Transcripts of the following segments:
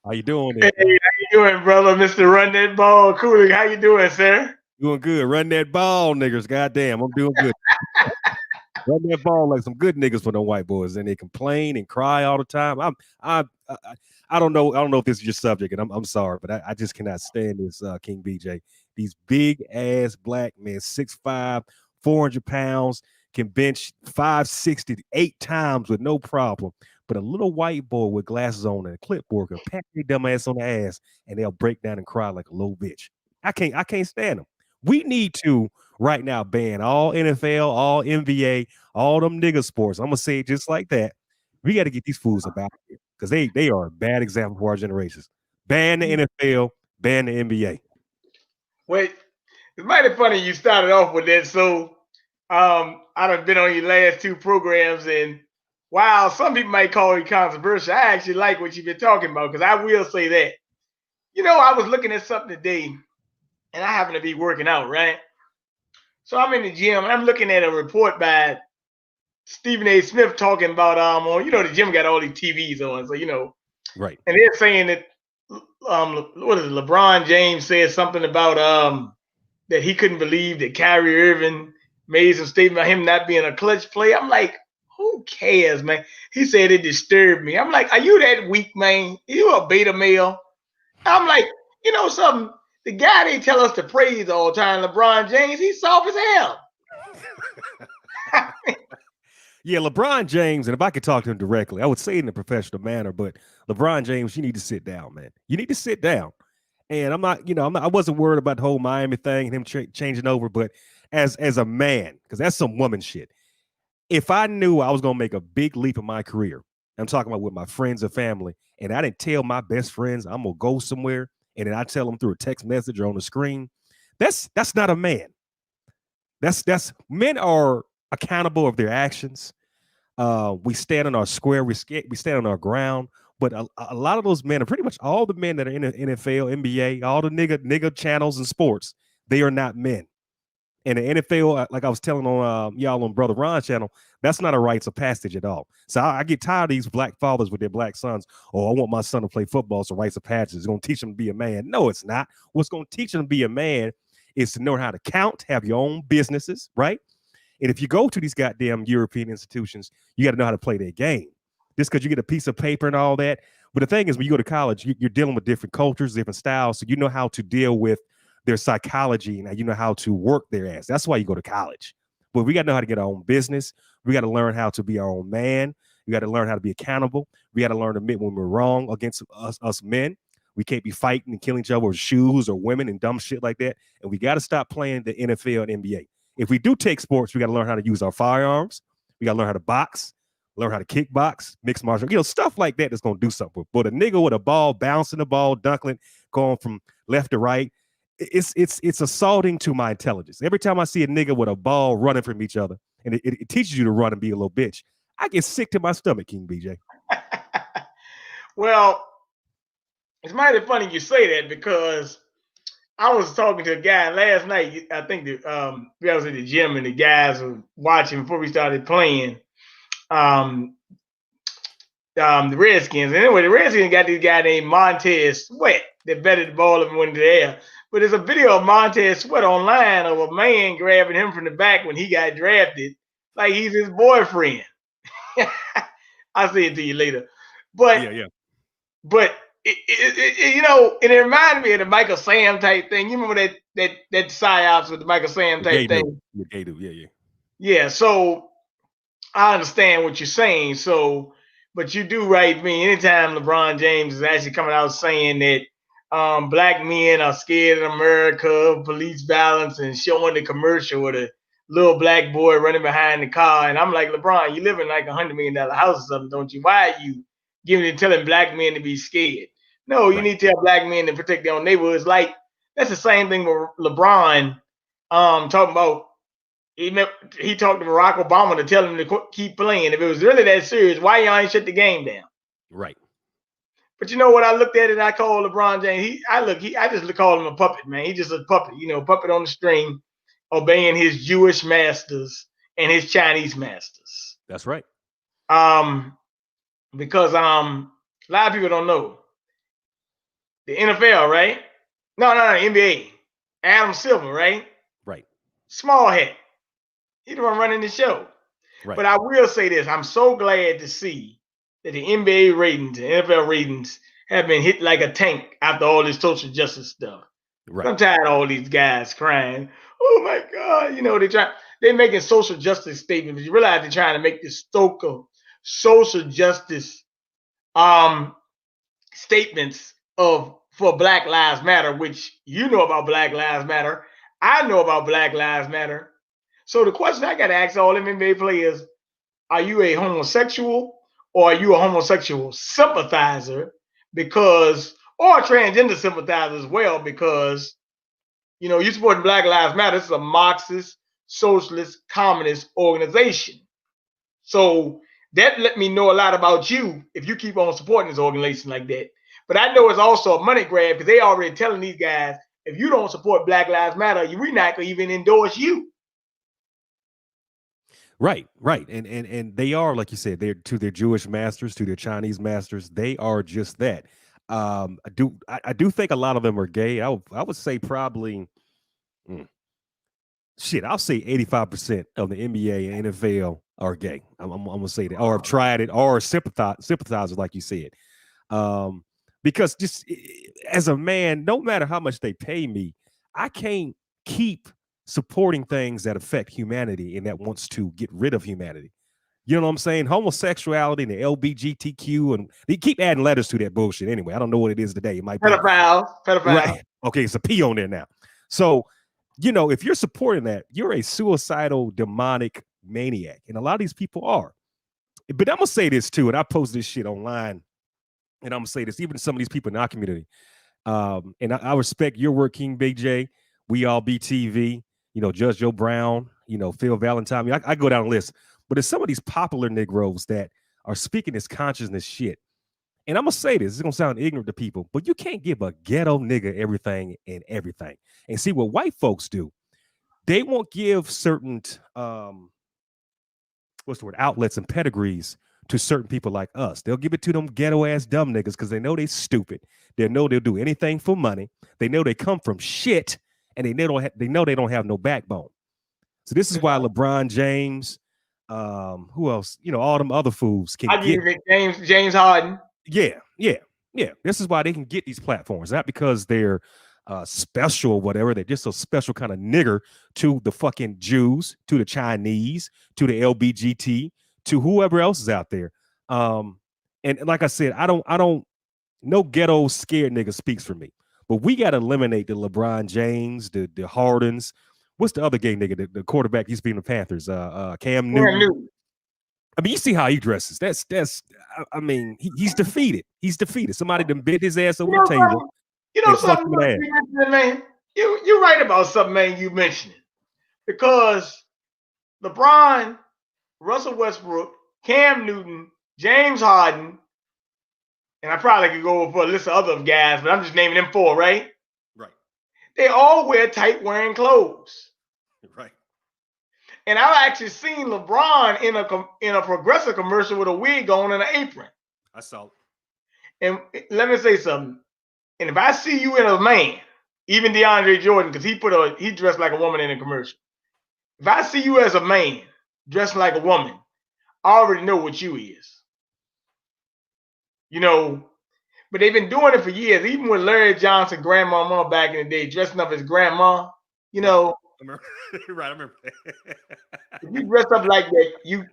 How you doing Hey, there? how you doing, brother? Mr. Run That Ball, Coolicc. How you doing, sir? Doing good. Run that ball, niggers. Goddamn, I'm doing good. Run that ball like some good niggas for the white boys, and they complain and cry all the time. I don't know. I don't know if this is your subject, and I'm sorry, but I just cannot stand this King BJ. These big ass black men, 6'5", 400 pounds, can bench 560 8 times with no problem. But a little white boy with glasses on and a clipboard can pat their dumb ass on the ass, and they'll break down and cry like a little bitch. I can't stand them. We need to right now ban all NFL, all NBA, all them nigga sports. I'm gonna say it just like that. We got to get these fools about here because they are a bad example for our generations. Ban the NFL, ban the NBA. Wait, it's mighty funny you started off with that. So, I done been on your last two programs, and while some people might call it controversial, I actually like what you've been talking about because I will say that. I was looking at something today, and I happen to be working out, right? So I'm in the gym, and I'm looking at a report by Stephen A. Smith talking about the gym got all these TVs on, so Right. and they're saying that what is it? LeBron James said something about that he couldn't believe that Kyrie Irving made some statement about him not being a clutch player. I'm like, who cares, man? He said it disturbed me. I'm like, are you that weak, man? You a beta male? I'm like, something. The guy they tell us to praise all the time, LeBron James, he's soft as hell. Yeah, LeBron James, and if I could talk to him directly, I would say it in a professional manner, but LeBron James, you need to sit down, man. You need to sit down. And I'm not, I wasn't worried about the whole Miami thing and him changing over, but as a man, because that's some woman shit. If I knew I was gonna make a big leap in my career, I'm talking about with my friends and family, and I didn't tell my best friends I'm gonna go somewhere, and then I tell them through a text message or on the screen, that's not a man. That's men are accountable of their actions. We stand on our square, we stand on our ground. But a lot of those men, and pretty much all the men that are in the NFL, NBA, all the nigga channels and sports, they are not men. And the NFL, like I was telling on y'all on Brother Ron channel, that's not a rites of passage at all. So I get tired of these black fathers with their black sons. Oh, I want my son to play football. So rites of passage is going to teach him to be a man. No, it's not. What's going to teach him to be a man is to know how to count, have your own businesses, right? And if you go to these goddamn European institutions, you got to know how to play their game. Just because you get a piece of paper and all that. But the thing is, when you go to college, you're dealing with different cultures, different styles. So you know how to deal with their psychology and you know how to work their ass. That's why you go to college. But we got to know how to get our own business. We got to learn how to be our own man. We got to learn how to be accountable. We got to learn to admit when we're wrong against us men. We can't be fighting and killing each other with shoes or women and dumb shit like that. And we got to stop playing the NFL and NBA. If we do take sports, we got to learn how to use our firearms. We got to learn how to box, learn how to kickbox, mixed martial, stuff like that that's going to do something. But a nigga with a ball, bouncing the ball, dunkling, going from left to right, it's assaulting to my intelligence. Every time I see a nigga with a ball running from each other, and it teaches you to run and be a little bitch, I get sick to my stomach, King BJ. Well, it's mighty funny you say that because I was talking to a guy last night. I think I was at the gym and the guys were watching before we started playing. Um, the Redskins. And anyway, the Redskins got this guy named Montez Sweat that betted the ball and went into the air. But there's a video of Montez Sweat online of a man grabbing him from the back when he got drafted, like he's his boyfriend. I'll say it to you later. But Yeah, yeah. but and it reminded me of the Michael Sam type thing. You remember that psyops with the Michael Sam The gay type dude. thing? The gay dude. Yeah, yeah. Yeah. So I understand what you're saying. So, but you do right me. Anytime LeBron James is actually coming out saying that black men are scared in America of police violence and showing the commercial with a little black boy running behind the car, and I'm like, LeBron, you live in like $100 million house or something, don't you? Why are you telling black men to be scared? No, you Right. need to tell black men to protect their own neighborhoods. Like that's the same thing with LeBron talking about he met, he talked to Barack Obama to tell him to keep playing. If it was really that serious, why y'all ain't shut the game down? Right. But you know what? I looked at it. I called LeBron James. I just call him a puppet, man. He's just a puppet, puppet on the string, obeying his Jewish masters and his Chinese masters. That's right. Um, because a lot of people don't know. the NFL, right? No, NBA. Adam Silver, right? Right. Small hat. He's the one running the show. Right. But I will say this: I'm so glad to see that the NBA ratings, the NFL ratings, have been hit like a tank after all this social justice stuff. Right. I'm tired of all these guys crying. Oh my God, they're making social justice statements. You realize they're trying to make this social justice statements for Black Lives Matter, which you know about Black Lives Matter. I know about Black Lives Matter. So the question I got to ask all them NBA players: are you a homosexual or are you a homosexual sympathizer? Or a transgender sympathizer as well, because you supporting Black Lives Matter. This is a Marxist, socialist, communist organization. So that let me know a lot about you if you keep on supporting this organization like that. But I know it's also a money grab, because they already telling these guys, if you don't support Black Lives Matter, we're not going to even endorse you. Right, and they are, like you said, they're to their Jewish masters, to their Chinese masters. They are just that. I do think a lot of them are gay. I would say probably, shit. I'll say 85% of the NBA and NFL are gay. I'm gonna say that, or have tried it, or sympathizers, like you said. Because just as a man, no matter how much they pay me, I can't keep supporting things that affect humanity and that wants to get rid of humanity. You know what I'm saying? Homosexuality and the LBGTQ, and they keep adding letters to that bullshit. Anyway, I don't know what it is today. It might be pedophile. Right. Okay, it's a P on there now. So, if you're supporting that, you're a suicidal, demonic maniac, and a lot of these people are. But I'm gonna say this too, and I post this shit online, and I'm gonna say this even to some of these people in our community. And I respect your work, King Big J. We all be TV. Judge Joe Brown. Phil Valentine. I go down the list. But there's some of these popular Negroes that are speaking this consciousness shit. And I'm gonna say this, it's gonna sound ignorant to people, but you can't give a ghetto nigga everything and everything. And see what white folks do. They won't give certain outlets and pedigrees to certain people like us. They'll give it to them ghetto ass dumb niggas because they know they stupid. They know they'll do anything for money. They know they come from shit, and they know they don't have no backbone. So this is why LeBron James, who else? All them other fools can get James Harden. Yeah. This is why they can get these platforms, not because they're special or whatever. They're just a special kind of nigger to the fucking Jews, to the Chinese, to the LBGT, to whoever else is out there. And like I said, I don't. No ghetto scared nigga speaks for me. But we got to eliminate the LeBron James, the Hardens. What's the other gay nigga, the quarterback used to be in the Panthers? Cam Newton. I mean, you see how he dresses. That's. I mean, he's defeated. He's defeated. Somebody done bit his ass over the table. Something, man. You're right about something, man. You mentioned it, because LeBron, Russell Westbrook, Cam Newton, James Harden, and I probably could go for a list of other guys, but I'm just naming them four, right? Right. They all wear tight wearing clothes. Right. And I've actually seen LeBron in a Progressive commercial with a wig on and an apron. I saw it. And let me say something. And if I see you in a man, even DeAndre Jordan, because he dressed like a woman in a commercial. If I see you as a man dressed like a woman, I already know what you is. But they've been doing it for years. Even with Larry Johnson, grandmama back in the day, dressing up as grandma, Right, I remember. If you dress up like that, you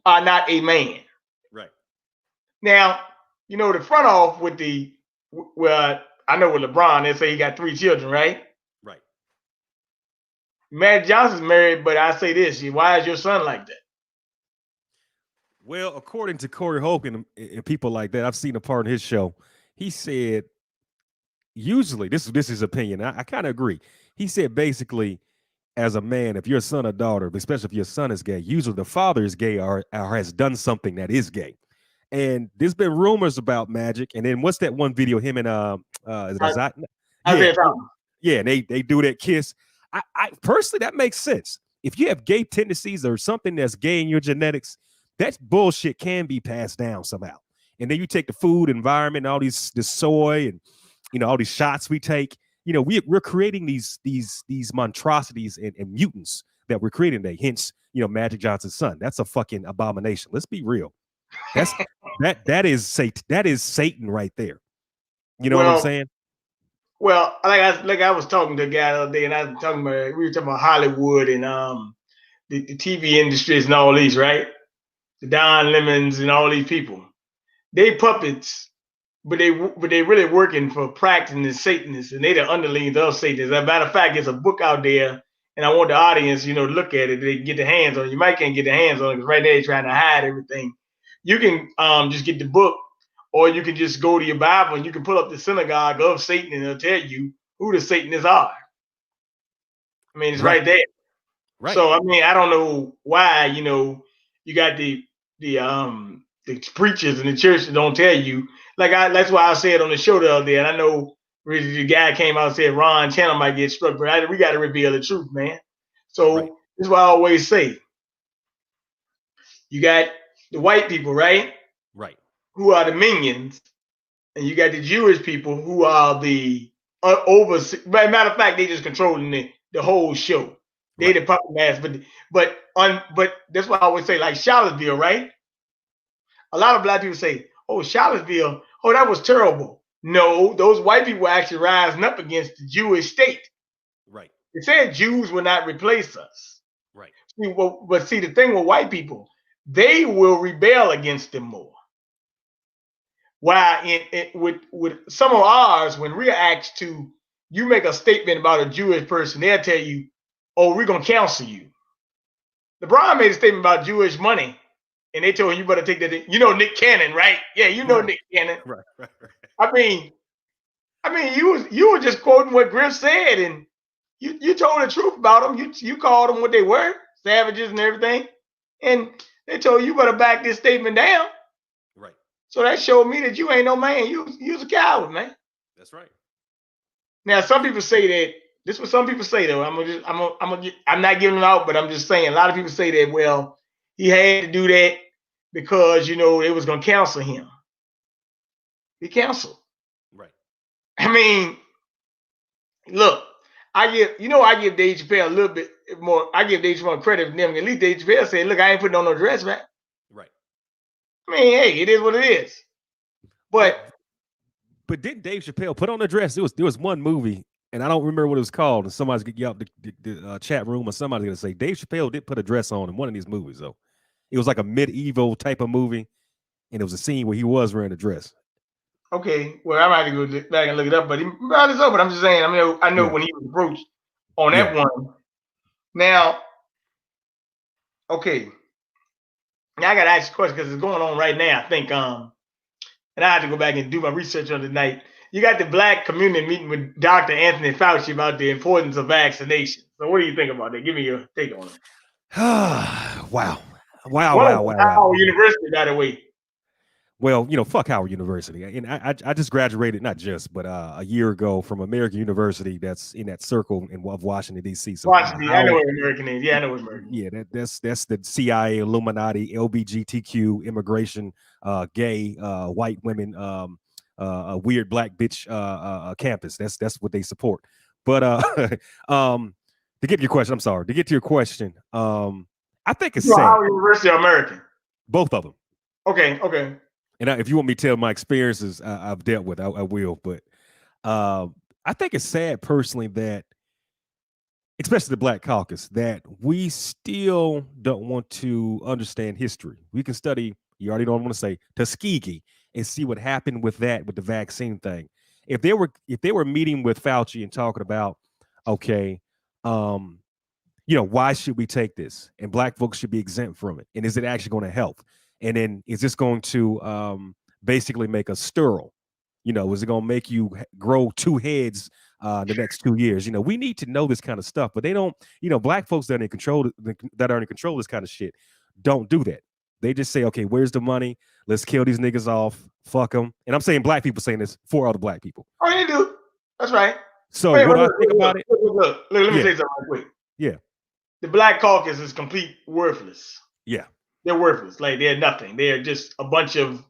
are not a man. Right. Now, the front off with I know with LeBron, they say he got 3 children, right? Right. Magic Johnson's married, but I say this: why is your son like that? Well, according to Corey Hogan and people like that, I've seen a part of his show. He said, usually, this is his opinion. I kind of agree. He said basically, as a man, if you're a son or daughter, especially if your son is gay, usually the father is gay or has done something that is gay. And there's been rumors about Magic. And then what's that one video? Him and yeah, and they do that kiss. I personally, that makes sense. If you have gay tendencies or something that's gay in your genetics, that bullshit can be passed down somehow. And then you take the food environment, and all this soy, and all these shots we take. We're creating these monstrosities and mutants that we're creating today. Hence, Magic Johnson's son. That's a fucking abomination. Let's be real. That is Satan right there. You know what I'm saying? Well, like I was talking to a guy the other day, and we were talking about Hollywood and the TV industries and all these, right? The Don Lemons and all these people. They puppets, but they really working for practicing the Satanists, and they the underlings of Satanists. As a matter of fact, there's a book out there, and I want the audience, to look at it. They can get their hands on it. You might can't get their hands on it because right there they're trying to hide everything. You can just get the book, or you can just go to your Bible and you can pull up the synagogue of Satan, and it'll tell you who the Satanists are. I mean, it's right there. Right. So I mean, I don't know why, you got the preachers in the church that don't tell you. That's why I said on the show the other day, and I know the guy came out and said Ron Channel might get struck, but we got to reveal the truth, man. So this is what I always say. You got the white people, right? Right. Who are the minions, and you got the Jewish people who are the matter of fact, they just controlling the whole show. They the puppet master, but that's why I always say, like Charlottesville, right? A lot of black people say, "Oh, Charlottesville, oh, that was terrible." No, those white people were actually rising up against the Jewish state. Right. They said Jews will not replace us. Right. But see, the thing with white people, they will rebel against them more. While with some of ours, when we're asked to, you make a statement about a Jewish person, they'll tell you, "Oh, we're gonna counsel you." LeBron made a statement about Jewish money, and they told him, "You better take that." Nick Cannon, right? Yeah, Nick Cannon. Right. I mean, you were just quoting what Griff said, and you told the truth about them. You called them what they were, savages and everything, and they told you better back this statement down. Right. So that showed me that you ain't no man. You's a coward, man. That's right. Now, some people say that. This is what some people say, though. I'm not giving them out, but I'm just saying. A lot of people say that. Well, he had to do that because it was going to counsel him. He counseled. Right. I mean, look, I give Dave Chappelle a little bit more. I give Dave Chappelle credit for them. At least Dave Chappelle said, "Look, I ain't putting on no dress, man." Right. I mean, hey, it is what it is. But didn't Dave Chappelle put on a dress? There was one movie, and I don't remember what it was called. And somebody's gonna get out the chat room, or somebody's gonna say Dave Chappelle did put a dress on in one of these movies, though. It was like a medieval type of movie, and it was a scene where he was wearing a dress. Okay, well, I might have to go back and look it up, but he brought this up. But I'm just saying, I know when he was approached on that one. Now, okay, now I got to ask you a question because it's going on right now. I think, and I have to go back and do my research on tonight. You got the black community meeting with Dr. Anthony Fauci about the importance of vaccination. So, what do you think about that? Give me your take on it. Wow. Howard University, by the way. Well, fuck Howard University. And I just graduated, not just, but a year ago from American University that's in that circle of Washington, D.C. So, Washington, I know what American is. Yeah, I know what American is. Yeah, that's the CIA, Illuminati, LBGTQ, immigration, gay, white women, a weird black bitch campus. That's what they support. But to get to your question, I'm sorry. To get to your question, I think it's sad. Howard University or American? Both of them. Okay. And if you want me to tell my experiences I've dealt with, I will. But I think it's sad personally that, especially the Black Caucus, that we still don't want to understand history. We can study, you already know what I want to say, Tuskegee, and see what happened with that, with the vaccine thing. If they were meeting with Fauci and talking about, okay, why should we take this? And black folks should be exempt from it. And is it actually going to help? And then is this going to basically make us sterile? Is it going to make you grow two heads the next 2 years? We need to know this kind of stuff, but they don't, black folks that are in control of this kind of shit don't do that. They just say, okay, where's the money? Let's kill these niggas off. Fuck them. And I'm saying black people saying this for other black people. Oh, you do. That's right. So what do I think about it? Look, let me say something real quick. Yeah. The Black Caucus is complete worthless. Yeah. They're worthless. Like, they're nothing. They're just a bunch of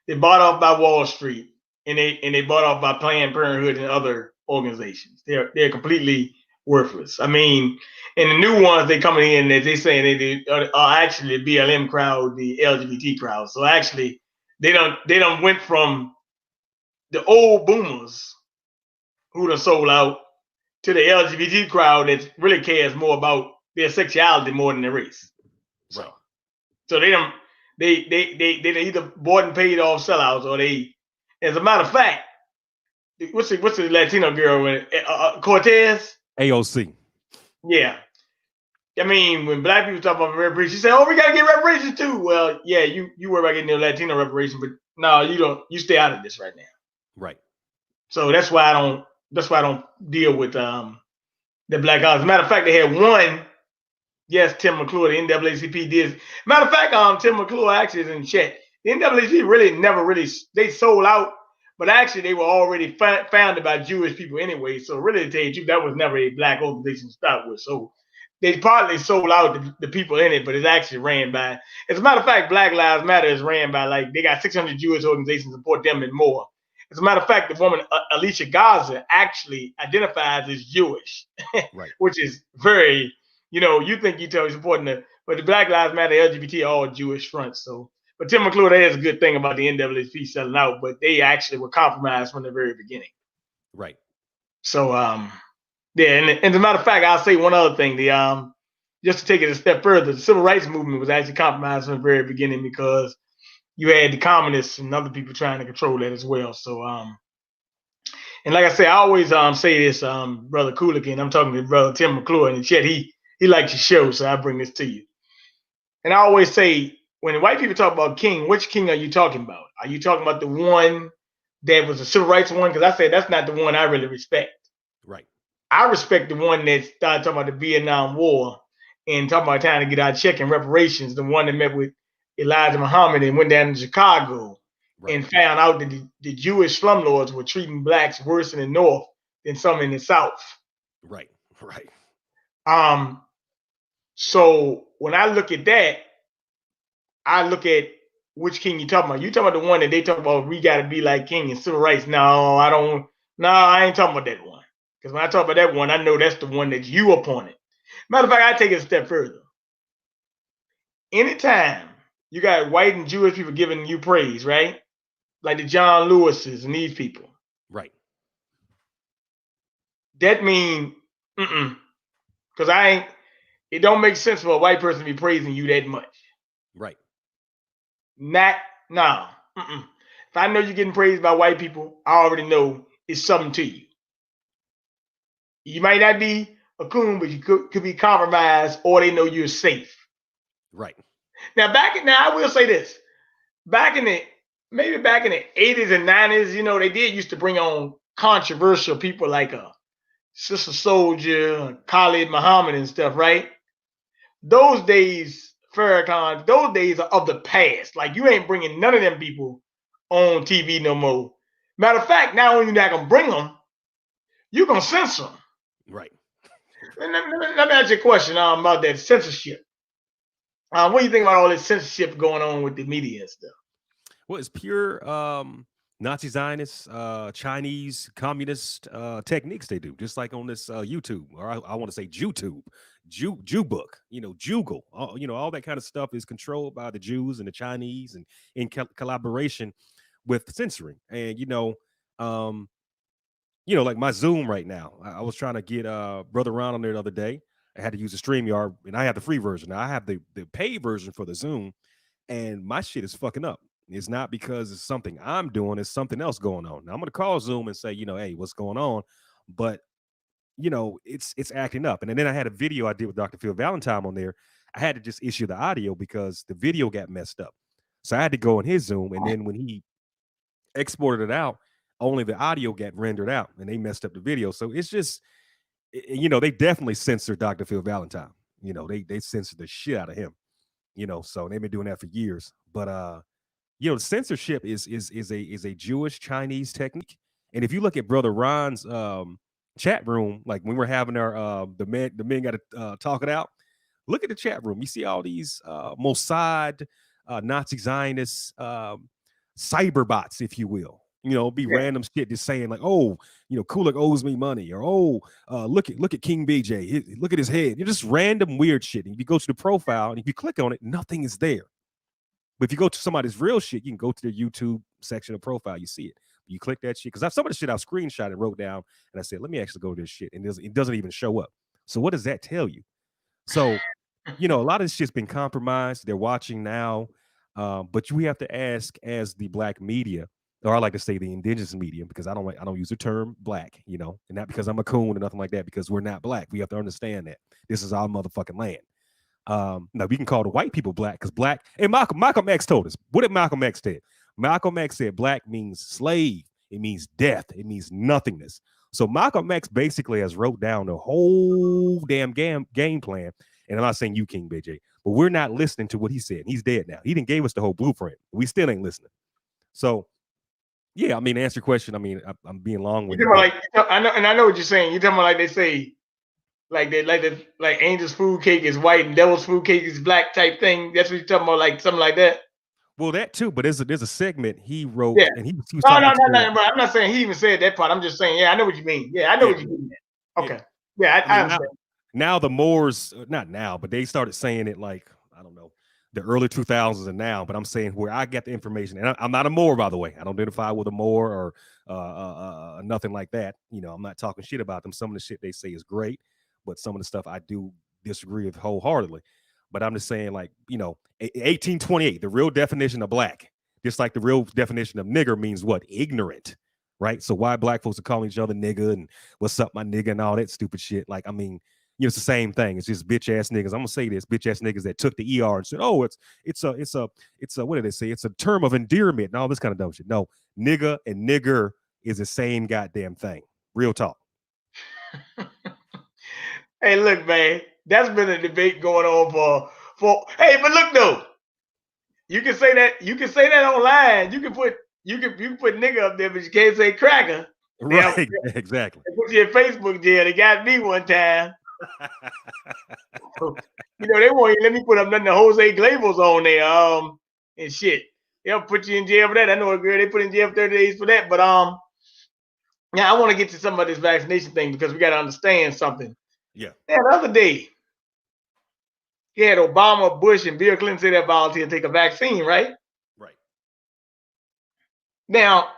They bought off by Wall Street, and they bought off by Planned Parenthood and other organizations. They're completely worthless. I mean, and the new ones they coming in, they saying are actually the BLM crowd, the LGBT crowd. So actually, they don't went from the old boomers who done sold out to the LGBT crowd that really cares more about their sexuality more than their race. So, Right. so they don't they either bought and paid off sellouts, or they, as a matter of fact, what's the Latino girl with Cortez? AOC. Yeah. I mean, when black people talk about reparations, she said, "Oh, we gotta get reparations too." Well, yeah, you worry about getting the Latino reparation, but no, you don't. You stay out of this right now. Right. So that's why I don't. That's why I don't deal with the black guys. As a matter of fact, they had one. Yes, Tim McClure, the NAACP did. Matter of fact, Tim McClure actually is in chat. The NAACP really never really they sold out, but actually they were already founded by Jewish people anyway. So really, to tell you the truth, that was never a black organization to start with. So they partly sold out the people in it, but it's actually ran by. As a matter of fact, Black Lives Matter is ran by, like, they got 600 Jewish organizations support them and more. As a matter of fact, the woman Alicia Gaza actually identifies as Jewish, Right. which is very, you think you tell me supporting but the Black Lives Matter, LGBT are all Jewish fronts. So, but Tim McClure, that is a good thing about the NAACP selling out, but they actually were compromised from the very beginning. Right. So, yeah, and as a matter of fact, I'll say one other thing. Just to take it a step further, the civil rights movement was actually compromised from the very beginning, because you had the communists and other people trying to control that as well. So, and like I say, I always say this, brother Coolicc, and I'm talking to brother Tim McClure in the chat. He likes your show, so I bring this to you. And I always say, when the white people talk about king, which king are you talking about? Are you talking about the one that was a civil rights one? Because I say that's not the one I really respect. Right. I respect the one that started talking about the Vietnam War and talking about trying to get our check and reparations. The one that met with Elijah Muhammad and went down to Chicago, Right. and found out that the Jewish slumlords were treating blacks worse in the North than some in the South. Right. Right. Um, so when I look at that, I look at which king you talking about. You talking about the one that they talk about, we got to be like king and civil rights. No, I don't. No, I ain't talking about that one. Because when I talk about that one, I know that's the one that you appointed. Matter of fact, I take it a step further. Anytime you got white and Jewish people giving you praise, right? Like the John Lewises and these people. Right. That mean, because it don't make sense for a white person to be praising you that much. Right. No. If I know you're getting praised by white people, I already know it's something to you. You might not be a coon, but you could be compromised, or they know you're safe. Right. Now, I will say this. Back in the 80s and 90s, they did used to bring on controversial people like Sister Soldier, Khalid Muhammad and stuff, right? Those days, Farrakhan, those days are of the past. Like, you ain't bringing none of them people on TV no more. Matter of fact, not only you're not going to bring them, you're going to censor them. Right. Let me ask you a question about that censorship. What do you think about all this censorship going on with the media and stuff? Well, it's pure Nazi Zionist, Chinese communist techniques they do, just like on this YouTube, or I want to say YouTube, Jew book, Jugal, all that kind of stuff is controlled by the Jews and the Chinese, and in collaboration with censoring. And like my Zoom right now, I was trying to get Brother Ron on there the other day. I had to use the StreamYard, and I have the free version. Now I have the paid version for the Zoom, and my shit is fucking up. It's not because it's something I'm doing, it's something else going on. Now I'm gonna call Zoom and say, hey, what's going on? But it's acting up. And then I had a video I did with Dr. Phil Valentine on there. I had to just issue the audio because the video got messed up. So I had to go in his Zoom, and then when he exported it out, only the audio got rendered out, and they messed up the video. So it's just, they definitely censored Dr. Phil Valentine. They censored the shit out of him. So they've been doing that for years. But censorship is a Jewish Chinese technique. And if you look at Brother Ron's chat room, like when we're having our the men got to talk it out. Look at the chat room. You see all these Mossad, Nazi Zionists, cyber bots, if you will. Be random shit just saying like, oh, Coolicc owes me money, or oh, look at King BJ, look at his head. Just random weird shit. And if you go to the profile and if you click on it, nothing is there. But if you go to somebody's real shit, you can go to their YouTube section of profile, you see it. You click that shit because some of the shit I screenshot and wrote down, and I said, let me actually go to this shit, and it doesn't even show up. So what does that tell you? So, a lot of this shit's been compromised. They're watching now, but we have to ask, as the black media, or I like to say the indigenous media, because I don't use the term black, and not because I'm a coon or nothing like that, because we're not black. We have to understand that this is our motherfucking land. Now we can call the white people black because black, and Malcolm X told us. What did Malcolm X say? Malcolm X said black means slave, it means death, it means nothingness. So Malcolm X basically has wrote down the whole damn game plan. And I'm not saying you, King BJ, but we're not listening to what he said. He's dead now. He didn't gave us the whole blueprint. We still ain't listening. So yeah, I mean, to answer your question, I mean, I'm being long-winded. I know what you're saying. You're talking about like they say, like Angel's food cake is white and Devil's food cake is black type thing. That's what you're talking about, like something like that. Well, that too, but there's a segment he wrote, and he was no, I'm not saying he even said that part. I'm just saying, I know what you mean. Yeah, I know what you mean. Okay, I understand. Now the Moors, not now, but they started saying it like, I don't know, the early 2000s and now. But I'm saying where I get the information, and I'm not a Moor, by the way. I don't identify with a Moor or nothing like that. I'm not talking shit about them. Some of the shit they say is great, but some of the stuff I do disagree with wholeheartedly. But I'm just saying, like, 1828, the real definition of black, just like the real definition of nigger means what? Ignorant, right? So why black folks are calling each other nigga and what's up, my nigga, and all that stupid shit. Like, I mean, it's the same thing. It's just bitch ass niggas. I'm gonna say this: bitch ass niggas that took the ER and said, "Oh, it's a what did they say? It's a term of endearment and all this kind of dumb shit." No, nigga and nigger is the same goddamn thing. Real talk. Hey, look, man, that's been a debate going on for. Hey, but look though, you can say that online. You can put nigga up there, but you can't say cracker. Right, exactly. They put you in Facebook jail. They got me one time. They won't even let me put up nothing. The Jose Glavels on there, and shit. They'll put you in jail for that. I know a girl they put in jail for 30 days for that. But yeah, I want to get to some of this vaccination thing because we got to understand something. Yeah. The other day, he had Obama, Bush, and Bill Clinton say that volunteer take a vaccine, right? Right. Now,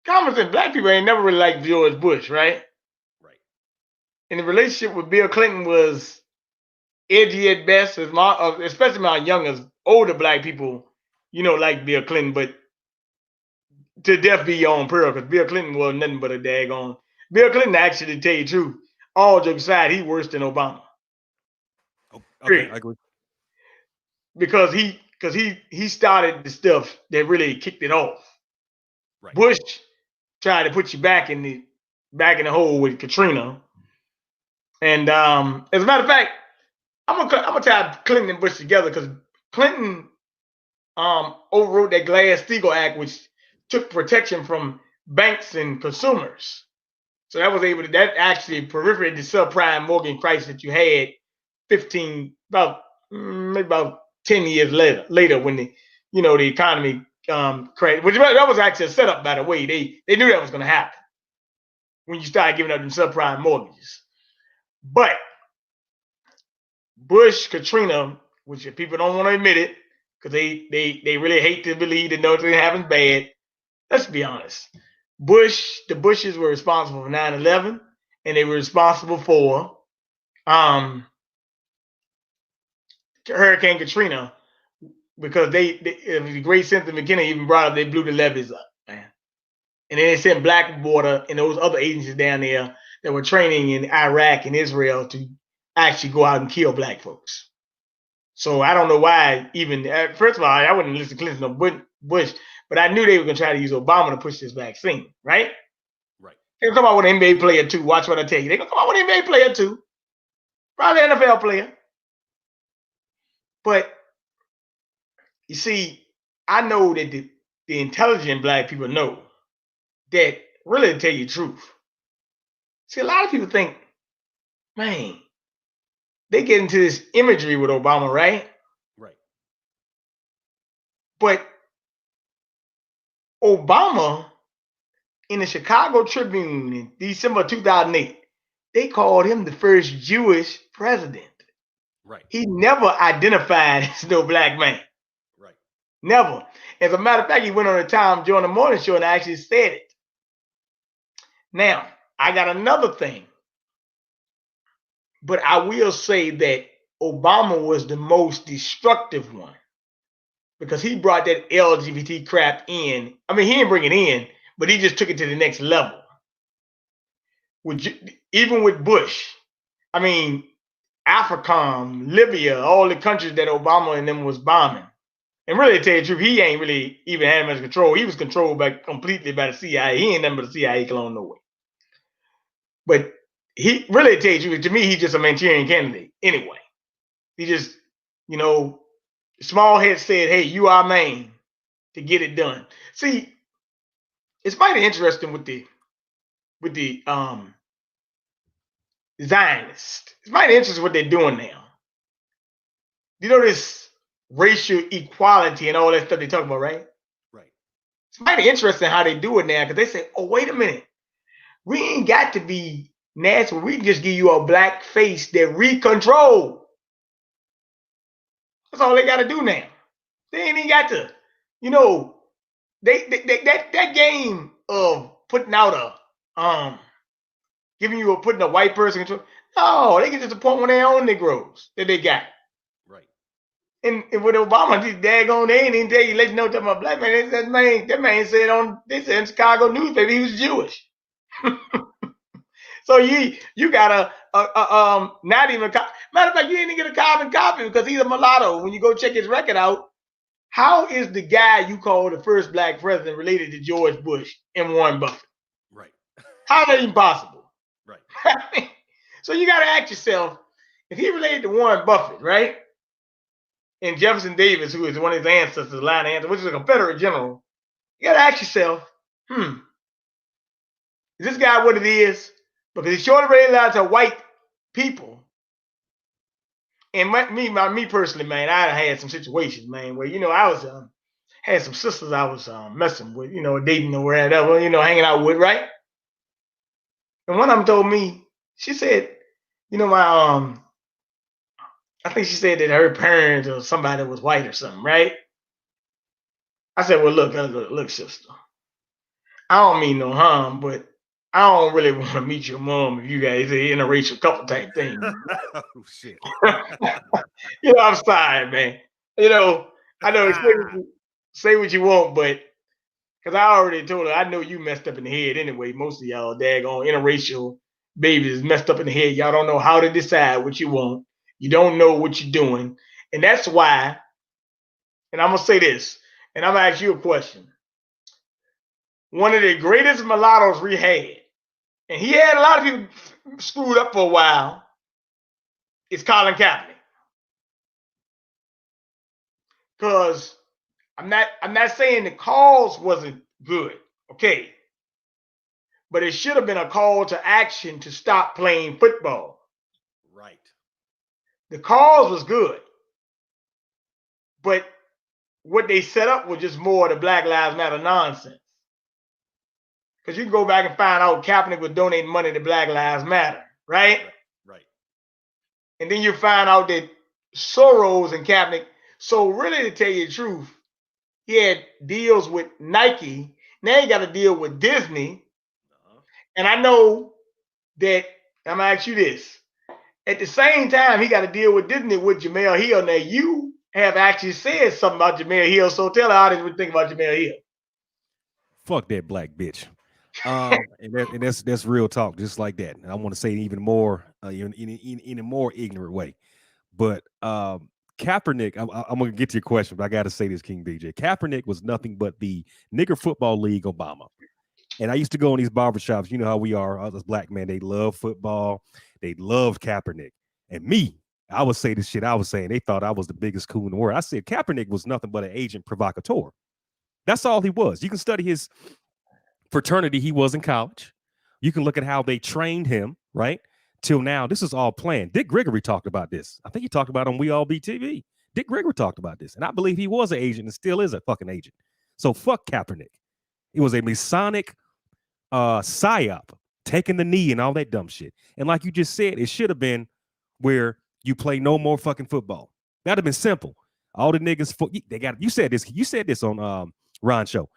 common sense, black people ain't never really liked George Bush, right? Right. And the relationship with Bill Clinton was edgy at best, especially my youngest, older black people, like Bill Clinton, but to death be your own peril, because Bill Clinton was nothing but a daggone. Bill Clinton, actually, to tell you the truth, all jokes aside, he worse than Obama. Okay, I agree. Because he started the stuff that really kicked it off. Right. Bush tried to put you back in the hole with Katrina. And as a matter of fact, I'm gonna tie Clinton and Bush together because Clinton overrode that Glass-Steagall Act, which took protection from banks and consumers. So that actually periphered the subprime mortgage crisis that you had maybe about 10 years later when the economy crashed, which that was actually a setup, by the way. They knew that was going to happen when you start giving up them subprime mortgages. But Bush, Katrina, which people don't want to admit it because they really hate to believe that nothing happens bad. Let's be honest. The Bushes were responsible for 9/11, and they were responsible for Hurricane Katrina, because the great Senator McKinnon even brought up they blew the levees up, man. And then they sent Blackwater and those other agencies down there that were training in Iraq and Israel to actually go out and kill black folks. So I don't know why even, first of all, I wouldn't listen to Clinton or Bush, but I knew they were going to try to use Obama to push this vaccine, right? Right. They're going to come out with an NBA player too. Watch what I tell you. They're going to come out with an NBA player too. Probably an NFL player. But you see, I know that the intelligent black people know that, really, to tell you the truth. See, a lot of people think, man, they get into this imagery with Obama, right? Right. But Obama, in the Chicago Tribune in December 2008, they called him the first Jewish president. Right. He never identified as no black man. Right. Never. As a matter of fact, he went on the Tom Joyner Morning Show and actually said it. Now, I got another thing. But I will say that Obama was the most destructive one because he brought that LGBT crap in. I mean, he didn't bring it in, but he just took it to the next level. Even with Bush, I mean, AFRICOM, Libya, all the countries that Obama and them was bombing. And really, to tell you the truth, he ain't really even had much control. He was controlled completely by the CIA. He ain't nothing but a CIA clone, no way. But he really, to tell you the truth, to me, he's just a Manchurian candidate anyway. He just, small head said, hey, you are Maine to get it done. See, it's mighty interesting with the Zionists. It's mighty interesting what they're doing now. You know this racial equality and all that stuff they talk about, right? Right. It's mighty interesting how they do it now because they say, oh, wait a minute. We ain't got to be nasty. We can just give you a black face that we control. That's all they got to do now. They ain't even got to, that game of putting out putting a white person in control. No, they get to the point where they own Negroes that they got. Right. And with Obama, they daggone, they ain't even tell you, let you know talking about black man. That man said they said in Chicago newspaper he was Jewish. So you got not even matter of fact, you didn't get a carbon copy because he's a mulatto. When you go check his record out, how is the guy you call the first black president related to George Bush and Warren Buffett? Right. How is that even possible? Right. So you got to ask yourself, if he related to Warren Buffett, right? And Jefferson Davis, who is one of his ancestors, line of ancestors, which is a Confederate general, you got to ask yourself, is this guy what it is? Because he showed realized to white people. And me personally, man, I had some situations, man, where I was had some sisters I was messing with, dating or whatever, hanging out with, right? And one of them told me, she said, my I think she said that her parents or somebody was white or something, right? I said, well, look, sister, I don't mean no harm, but I don't really want to meet your mom if you guys are interracial couple type thing. Oh shit. I'm sorry, man. I know say what you want, but because I already told her I know you messed up in the head anyway. Most of y'all daggone interracial babies is messed up in the head. Y'all don't know how to decide what you want. You don't know what you're doing. And that's why, and I'm gonna say this, and I'm gonna ask you a question. One of the greatest mulattoes we had, and he had a lot of people screwed up for a while, is Colin Kaepernick. Because I'm not saying the cause wasn't good, okay, but it should have been a call to action to stop playing football. Right. The cause was good, but what they set up was just more of the Black Lives Matter nonsense. Because you can go back and find out Kaepernick was donating money to Black Lives Matter, right? Right. And then you find out that Soros and Kaepernick. So really, to tell you the truth, he had deals with Nike. Now he got a deal with Disney. And I know that, I'm going to ask you this. At the same time, he got a deal with Disney with Jemele Hill. Now, you have actually said something about Jemele Hill, so tell the audience what you think about Jemele Hill. Fuck that black bitch. And that's real talk, just like that. And I want to say it even more, in a more ignorant way. But Kaepernick, I'm going to get to your question, but I got to say this, King BJ. Kaepernick was nothing but the nigger football league Obama. And I used to go in these barbershops. You know how we are, us black men. They love football. They love Kaepernick. And me, I would say this shit I was saying. They thought I was the biggest cool in the world. I said Kaepernick was nothing but an agent provocateur. That's all he was. You can study his fraternity he was in college. You can look at how they trained him, right? Till now, this is all planned. Dick Gregory talked about this. I think he talked about it on We All Be TV. Dick Gregory talked about this. And I believe he was an agent and still is a fucking agent. So fuck Kaepernick. It was a Masonic psyop, taking the knee and all that dumb shit. And like you just said, it should have been where you play no more fucking football. That'd have been simple. All the niggas, they got. You said this. You said this on Ron show.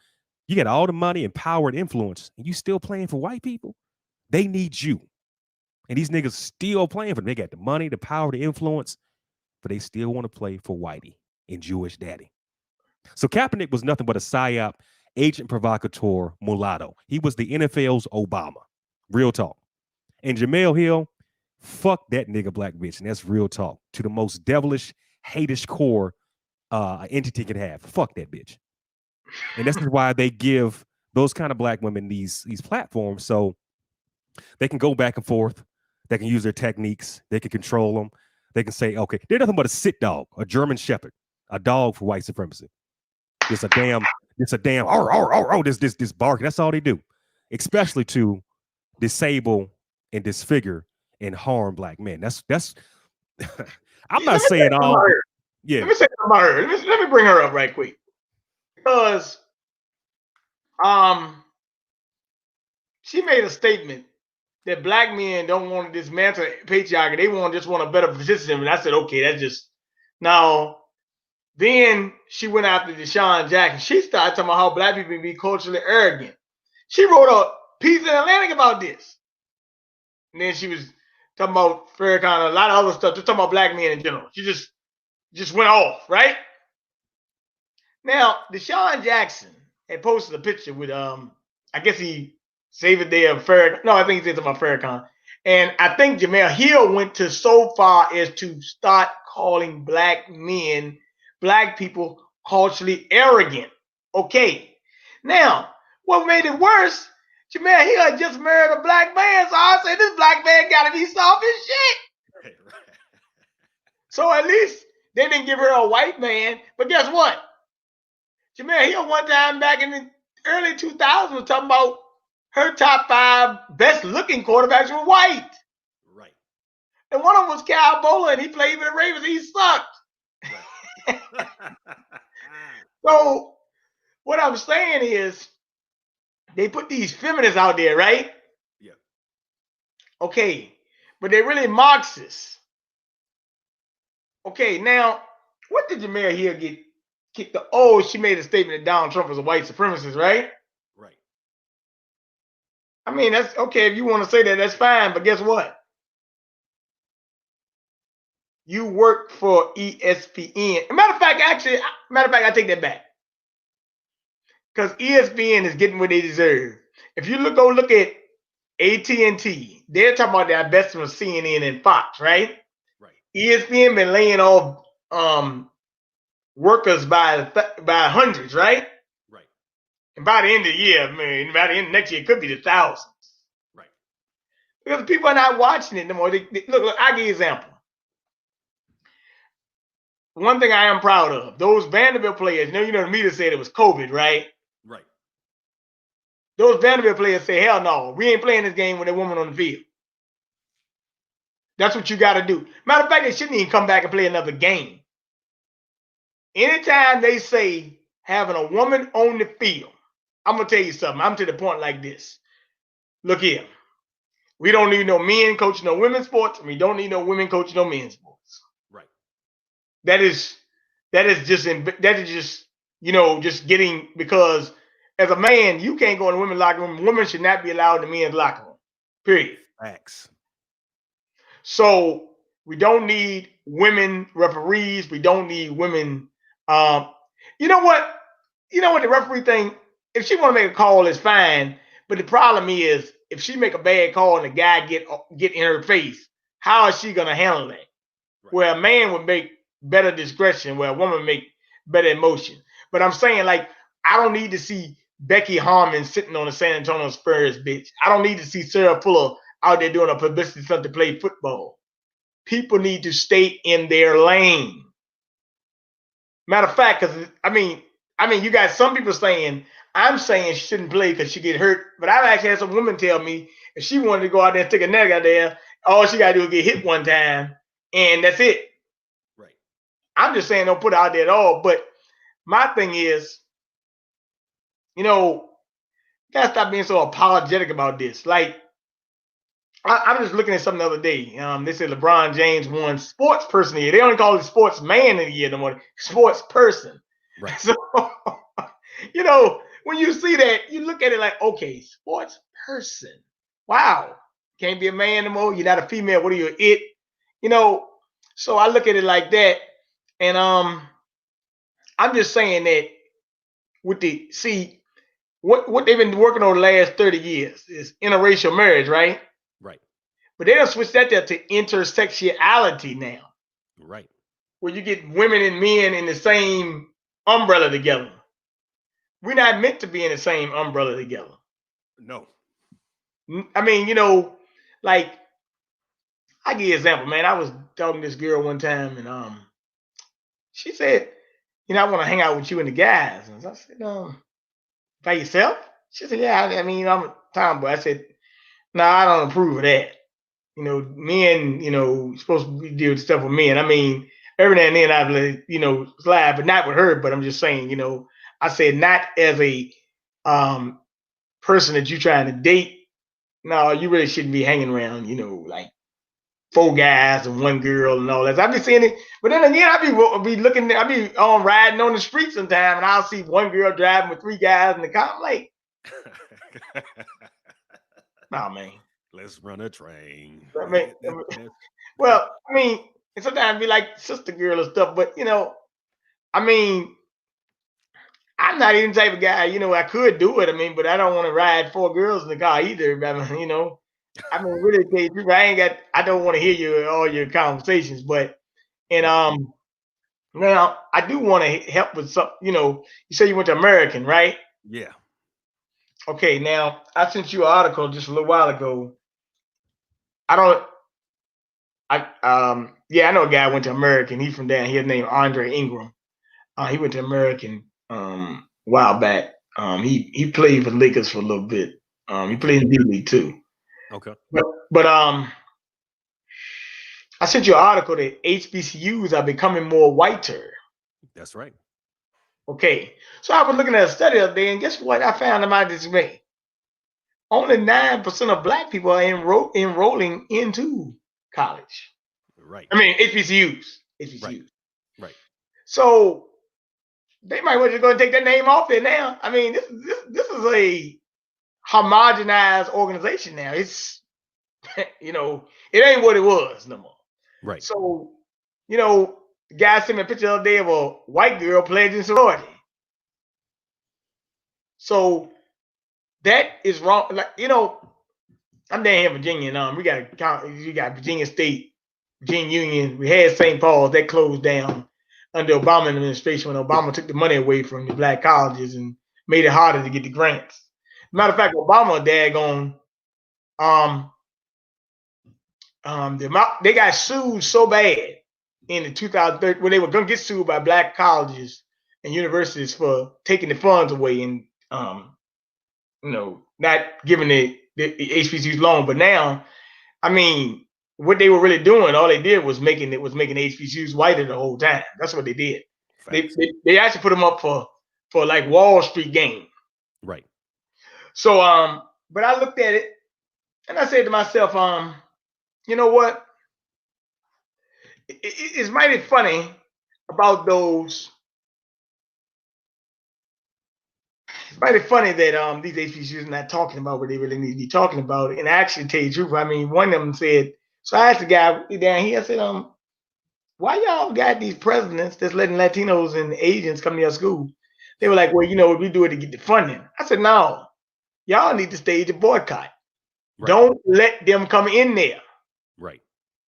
You got all the money and power and influence, and you still playing for white people. They need you, and these niggas still playing for them. They got the money, the power, the influence, but they still want to play for whitey and Jewish daddy. So Kaepernick was nothing but a psyop, agent provocateur, mulatto. He was the NFL's Obama. Real talk. And Jamel Hill, fuck that nigga black bitch. And that's real talk. To the most devilish, hatish core entity can have. Fuck that bitch. And this is why they give those kind of black women these platforms so they can go back and forth. They can use their techniques. They can control them. They can say, okay, they're nothing but a sit dog, a German shepherd, a dog for white supremacy. It's a damn, this barking. That's all they do, especially to disable and disfigure and harm black men. That's. I'm not saying all. Yeah. Let me say something about her. Let me bring her up right quick, because she made a statement that black men don't want to dismantle patriarchy. They just want a better position. And I said, okay, that's just now. Then she went after Deshaun Jackson. She started talking about how black people can be culturally arrogant. She wrote a piece in Atlantic about this. And then she was talking about Farrakhan, a lot of other stuff, just talking about black men in general. She just went off, right? Now, Deshaun Jackson had posted a picture with, I guess he saved it there of Farrakhan. No, I think he said something about Farrakhan. And I think Jamel Hill went to so far as to start calling black men, black people, culturally arrogant. Okay. Now, what made it worse, Jamel Hill had just married a black man, so I said, this black man got to be soft as shit. Right. So at least they didn't give her a white man. But guess what? Jamel Hill one time back in the early 2000s was talking about her top 5 best-looking quarterbacks were white. Right. And one of them was Kyle Bowler, and he played for the Ravens. He sucked. Right. So what I'm saying is they put these feminists out there, right? Yeah. Okay. But they're really Marxists. Okay, now, what did Jamel Hill get kicked up? Oh, she made a statement that Donald Trump was a white supremacist, right? Right. I mean, that's okay. If you want to say that, that's fine. But guess what? You work for ESPN. Matter of fact, I take that back. Because ESPN is getting what they deserve. If you go look at AT&T, they're talking about their best from CNN and Fox, right? Right. ESPN been laying off workers by hundreds, right? Right. And by the end of the year, by the end of next year, it could be the thousands. Right. Because people are not watching it no more. Look, I'll give you an example. One thing I am proud of, those Vanderbilt players, you know, the media said it was COVID, right? Right. Those Vanderbilt players say, hell no, we ain't playing this game with a woman on the field. That's what you got to do. Matter of fact, they shouldn't even come back and play another game. Anytime they say having a woman on the field, I'm going to tell you something. I'm to the point like this. Look here. We don't need no men coaching no women's sports, and we don't need no women coaching no men's sports. Right. That is just, you know, just getting, because as a man, you can't go in the women's locker room. Women should not be allowed in the men's locker room. Period. Facts. So we don't need women referees. We don't need women. You know what? The referee thing, if she want to make a call, it's fine. But the problem is, if she make a bad call and the guy get in her face, how is she going to handle that? Right. Where a man would make better discretion, where a woman make better emotion. But I'm saying, like, I don't need to see Becky Harmon sitting on the San Antonio Spurs bench. I don't need to see Sarah Fuller out there doing a publicity stunt to play football. People need to stay in their lane. Matter of fact, because I mean, you got some people saying, I'm saying she shouldn't play because she get hurt. But I've actually had some women tell me if she wanted to go out there and take a nigga out there, all she got to do is get hit one time, and that's it. Right. I'm just saying don't put it out there at all. But my thing is, you know, gotta stop being so apologetic about this. Like, I'm just looking at something the other day. They said LeBron James won Sports Person of the Year. They only call it Sports Man of the Year no more. Sports Person. Right. So, when you see that, you look at it like, okay, Sports Person. Wow, can't be a man no more. You're not a female. What are you, it? So I look at it like that, and I'm just saying that what they've been working on the last 30 years is interracial marriage, right? Right. But they don't switch that there to intersexuality now, Right. where you get women and men in the same umbrella together. We're not meant to be in the same umbrella together. No. I mean, like, I give you an example, man. I was talking to this girl one time, and she said, I want to hang out with you and the guys. And I said, by yourself? She said, yeah. I mean, I'm a tomboy. I said, no, I don't approve of that. Men, supposed to deal with stuff with men. I mean, every now and then I've slide, but not with her. But I'm just saying, I said not as a person that you're trying to date. No, you really shouldn't be hanging around, like 4 guys and 1 girl and all that. I be seeing it, but then again, I be looking, I be riding on the street sometime, and I'll see 1 girl driving with 3 guys in the car. I'm like, nah, man. Let's run a train. Well, I mean, and sometimes be like sister girl and stuff, but I mean, I'm not even the type of guy, I could do it. I mean, but I don't want to ride 4 girls in the car either. I mean, really, I don't want to hear all your conversations, but now I do want to help with some. You say you went to American, right? Yeah. Okay, now I sent you an article just a little while ago. I know a guy went to American. He's from down here named Andre Ingram. He went to American a while back. He played for Lakers for a little bit. He played in D League too. Okay. But I sent you an article that HBCUs are becoming more whiter. That's right. Okay, so I was looking at a study up there, and guess what? I found to my dismay. Only 9% of Black people are enrolling into college. Right. I mean, HBCUs. Right. So they might want to go and take that name off there now. I mean, this is a homogenized organization now. It's it ain't what it was no more. Right. So, the guy sent me a picture the other day of a white girl pledging sorority. So that is wrong. Like, I'm down here in Virginia, and you got Virginia State, Virginia Union. We had St. Paul's that closed down under Obama administration when Obama took the money away from the Black colleges and made it harder to get the grants. Matter of fact, Obama daggone they got sued so bad in the 2013 when they were gonna get sued by Black colleges and universities for taking the funds away and not giving the HBCUs loan. But now, I mean, what they were really doing, all they did was making HBCUs whiter the whole time. That's what they did. They actually put them up for like Wall Street game. Right. So but I looked at it and I said to myself, you know what? It's mighty funny about those. It's mighty funny that these HBCUs are not talking about what they really need to be talking about. And I actually tell you the truth, I mean, one of them said, so I asked the guy down here, I said, why y'all got these presidents that's letting Latinos and Asians come to your school? They were like, well, we do it to get the funding. I said, no, y'all need to stage a boycott. Right. Don't let them come in there. Right.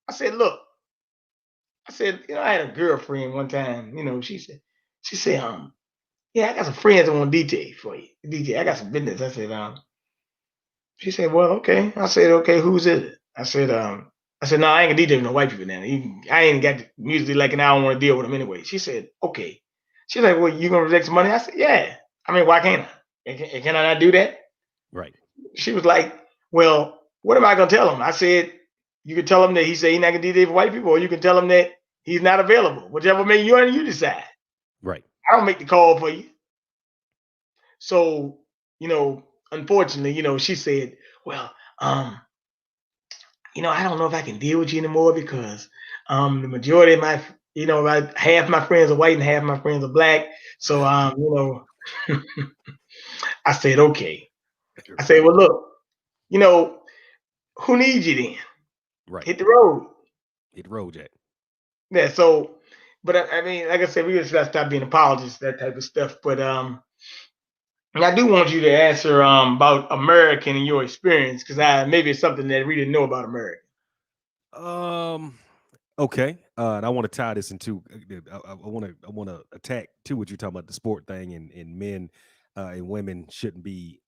I said, look, I had a girlfriend one time, she said, yeah, I got some friends that want to DJ for you. DJ, I got some business. I said, she said, well, okay. I said, okay, who's it? I said, no, I ain't gonna DJ with no white people now. I ain't got the music like, and I don't want to deal with them anyway. She said, okay. She's like, well, you gonna reject some money? I said, yeah. I mean, why can't I? Can I not do that? Right. She was like, well, what am I gonna tell him? I said, you can tell him that he said he's not gonna DJ for white people, or you can tell him that he's not available. Whichever way you decide. Right. I don't make the call for you. So, unfortunately, she said, "Well, um, I don't know if I can deal with you anymore because the majority of my, like half my friends are white and half my friends are black. So, I said, okay. I said, well, look, you know, who needs you then? Right. Hit the road. Hit the road, Jack. Yeah. So, but I mean, like I said, we just gotta stop being apologists, that type of stuff. But and I do want you to answer about American and your experience because I maybe it's something that we didn't know about America. Um. Okay. And I want to tie this into. I want to attack too what you're talking about the sport thing and men and women shouldn't be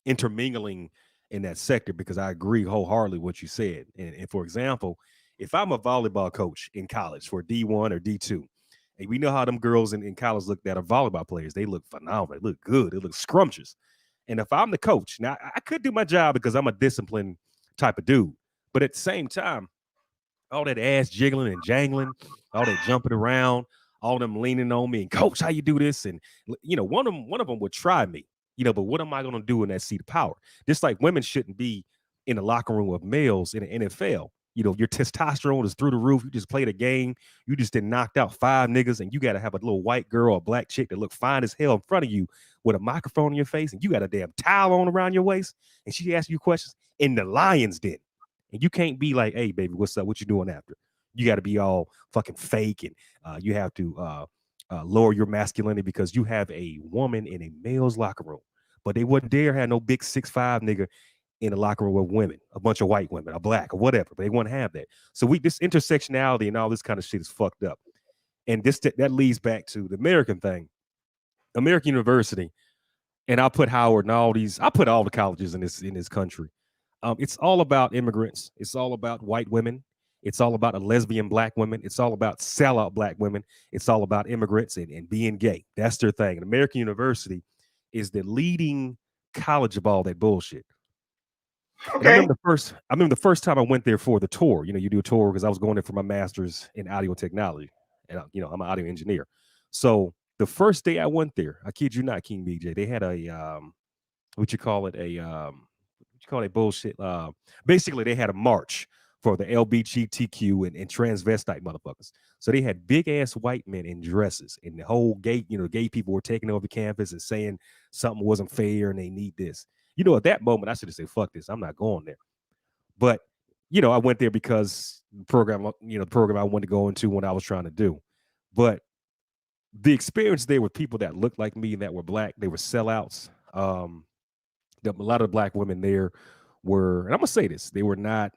intermingling in that sector because I agree wholeheartedly what you said. And for example, if I'm a volleyball coach in college for D1 or D2, and we know how them girls in college look that are volleyball players, they look phenomenal. They look good. They look scrumptious. And if I'm the coach, now I could do my job because I'm a disciplined type of dude. But at the same time, all that ass jiggling and jangling, all that jumping around, all them leaning on me and coach, how you do this? And one of them would try me, but what am I gonna do in that seat of power? Just like women shouldn't be in the locker room of males in the NFL. Your testosterone is through the roof. You just played a game. You just did knocked out 5 niggas, and you got to have a little white girl or a black chick that look fine as hell in front of you with a microphone in your face, and you got a damn towel on around your waist, and she asks you questions in the lion's den. And you can't be like, hey, baby, what's up? What you doing after? You got to be all fucking fake and you have to lower your masculinity because you have a woman in a male's locker room. But they wouldn't dare have no big 6'5" nigga in the locker room with women, a bunch of white women, or black, or whatever. But they wouldn't have that. So this intersectionality and all this kind of shit is fucked up. And that leads back to the American thing. American University, and I'll put Howard and I put all the colleges in this country. It's all about immigrants. It's all about white women. It's all about a lesbian black women. It's all about sellout black women. It's all about immigrants and being gay. That's their thing. And American University is the leading college of all that bullshit. And Okay. I remember the first time I went there for the tour. You do a tour because I was going there for my master's in audio technology, and I'm an audio engineer. So the first day I went there, I kid you not, King BJ, they had a what you call it what you call it bullshit. Basically, they had a march for the LBGTQ and transvestite motherfuckers. So they had big ass white men in dresses, and the whole gay people were taking over campus and saying something wasn't fair and they need this. At that moment, I should have said, "Fuck this, I'm not going there." But I went there because the program I wanted to go into when I was trying to do. But the experience there with people that looked like me and that were black, they were sellouts. A lot of black women there were, and I'm gonna say this, they were not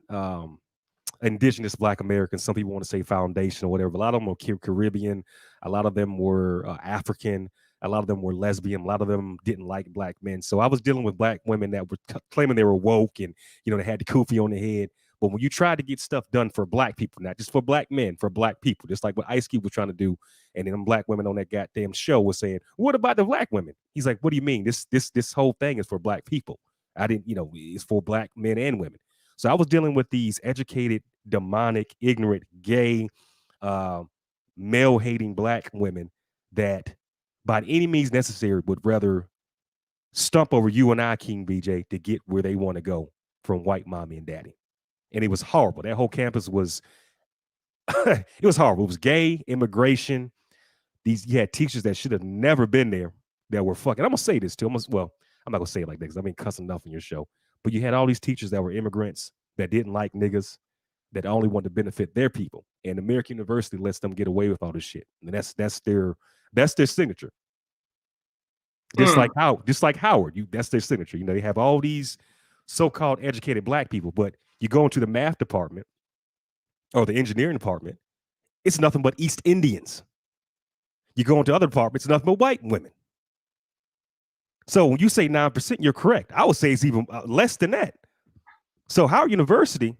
indigenous black Americans. Some people want to say foundation or whatever, but a lot of them were Caribbean. A lot of them were African. A lot of them were lesbian. A lot of them didn't like black men. So I was dealing with black women that were claiming they were woke and they had the kufi on their head. But when you try to get stuff done for black people, not just for black men, for black people, just like what Ice Cube was trying to do, and then them black women on that goddamn show was saying, "What about the black women?" He's like, "What do you mean? This whole thing is for black people. I didn't, it's for black men and women." So I was dealing with these educated, demonic, ignorant, gay, uh, male hating black women that by any means necessary would rather stump over you and I, King BJ, to get where they want to go from white mommy and daddy. And it was horrible. That whole campus was it was horrible. It was gay, immigration. You had teachers that should have never been there that were fucking. I'm gonna say this too. I'm not gonna say it like that because I've been cussing enough in your show. But you had all these teachers that were immigrants that didn't like niggas, that only wanted to benefit their people. And American University lets them get away with all this shit. And that's their signature. Mm. Just like Howard, that's their signature. They have all these so-called educated black people, but you go into the math department or the engineering department, it's nothing but East Indians. You go into other departments, it's nothing but white women. So when you say 9%, you're correct. I would say it's even less than that. So Howard University,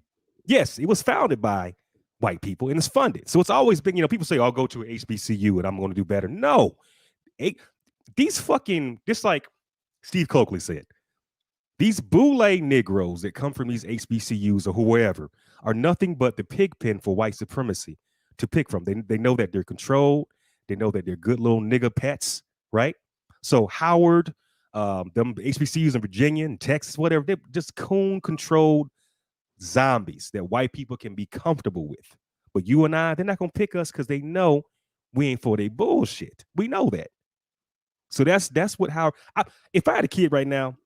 yes, it was founded by white people and it's funded. So it's always been, people say, I'll go to an HBCU and I'm going to do better. No, these fucking, just like Steve Coolicc said, these boule Negroes that come from these HBCUs or whoever are nothing but the pig pen for white supremacy to pick from. They know that they're controlled. They know that they're good little nigga pets, right? So Howard, them HBCUs in Virginia and Texas, whatever, they're just coon controlled zombies that white people can be comfortable with. But you and I, they're not gonna pick us because they know we ain't for their bullshit. We know that. So that's what how if I had a kid right now,